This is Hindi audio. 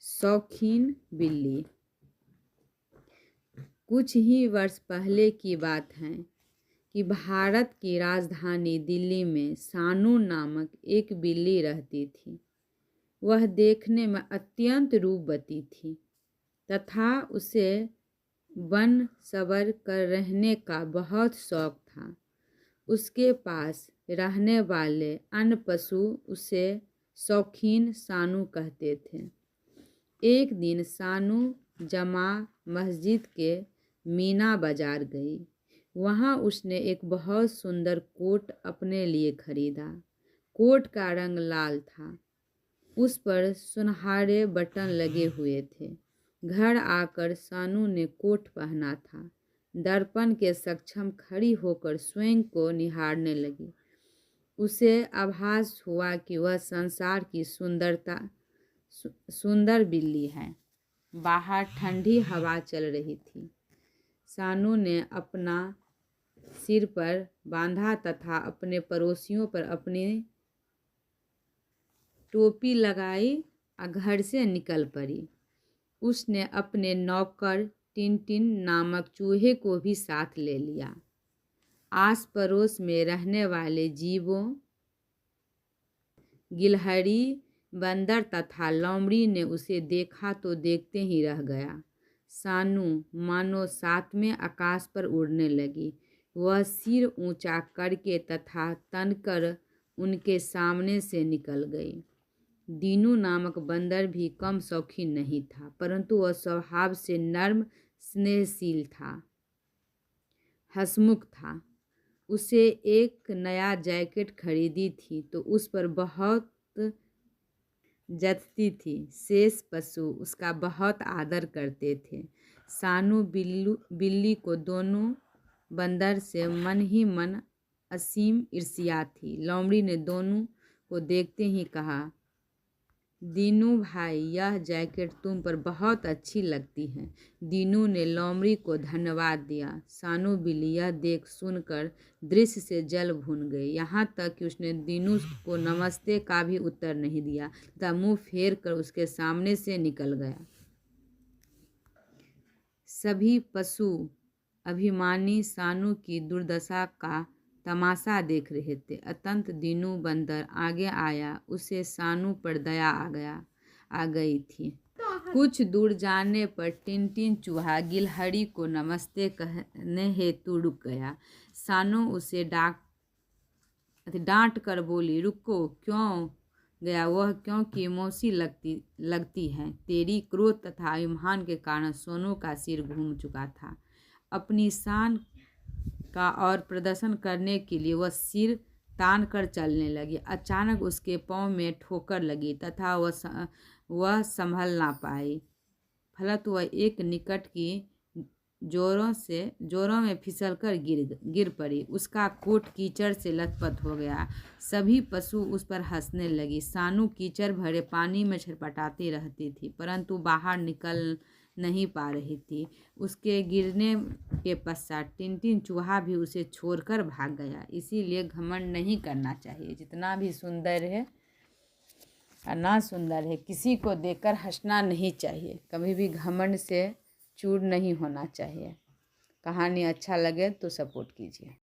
शौकीन बिल्ली। कुछ ही वर्ष पहले की बात है कि भारत की राजधानी दिल्ली में सानू नामक एक बिल्ली रहती थी। वह देखने में अत्यंत रूपवती थी तथा उसे वन सबर कर रहने का बहुत शौक था। उसके पास रहने वाले अन्य पशु उसे शौकीन सानू कहते थे। एक दिन सानू जमा मस्जिद के मीना बाजार गई। वहाँ उसने एक बहुत सुंदर कोट अपने लिए खरीदा। कोट का रंग लाल था। उस पर सुनहरे बटन लगे हुए थे। घर आकर सानू ने कोट पहना था। दर्पण के समक्ष खड़ी होकर स्वयं को निहारने लगी। उसे आभास हुआ कि वह संसार की सुंदर बिल्ली है। बाहर ठंडी हवा चल रही थी। सानू ने अपना सिर पर बांधा तथा अपने पड़ोसियों पर अपनी टोपी लगाई और घर से निकल पड़ी। उसने अपने नौकर टिनटिन नामक चूहे को भी साथ ले लिया। आस पड़ोस में रहने वाले जीवों गिलहरी, बंदर तथा लोमड़ी ने उसे देखा तो देखते ही रह गया। सानू मानो सातवें आकाश पर उड़ने लगी। वह सिर ऊंचा करके तथा तनकर उनके सामने से निकल गई। दीनू नामक बंदर भी कम शौकीन नहीं था, परंतु वह स्वभाव से नर्म, स्नेहशील था, हंसमुख था। उसे एक नया जैकेट खरीदी थी तो उस पर बहुत जचती थी। शेष पशु उसका बहुत आदर करते थे। सानू बिल्ली को दोनों बंदर से मन ही मन असीम ईर्ष्या थी। लोमड़ी ने दोनों को देखते ही कहा, दीनू भाई, यह जैकेट तुम पर बहुत अच्छी लगती है। दीनू ने लोमड़ी को धन्यवाद दिया। सानू बिल्ली यह देख सुनकर दृश्य से जल भून गई। यहाँ तक कि उसने दीनू को नमस्ते का भी उत्तर नहीं दिया तथा मुंह फेर कर उसके सामने से निकल गया। सभी पशु अभिमानी सानू की दुर्दशा का तमाशा देख रहे थे। अतंत दीनू बंदर आगे आया। उसे सानू पर दया आ गई थी। कुछ दूर जाने पर टिनटिन चूहा गिलहरी को नमस्ते कहने हेतु रुक गया। सानू उसे डांट कर बोली, रुको, क्यों गया वह? क्योंकि मौसी लगती है। तेरी क्रोध तथा अभिमान के कारण सोनू का सिर घूम चुका था। अपनी शान का और प्रदर्शन करने के लिए वह सिर तान कर चलने लगी। अचानक उसके पांव में ठोकर लगी तथा वह संभल ना पाई। फलत वह एक निकट की जोरों में फिसलकर गिर पड़ी। उसका कोट कीचड़ से लथपथ हो गया। सभी पशु उस पर हंसने लगी। सानू कीचड़ भरे पानी में छटपटाती रहती थी, परंतु बाहर निकल नहीं पा रही थी। उसके गिरने के पश्चात टिनटिन चूहा भी उसे छोड़कर भाग गया। इसीलिए घमंड नहीं करना चाहिए। जितना भी सुंदर है और ना सुंदर है, किसी को देखकर हंसना नहीं चाहिए। कभी भी घमंड से चूर नहीं होना चाहिए। कहानी अच्छा लगे तो सपोर्ट कीजिए।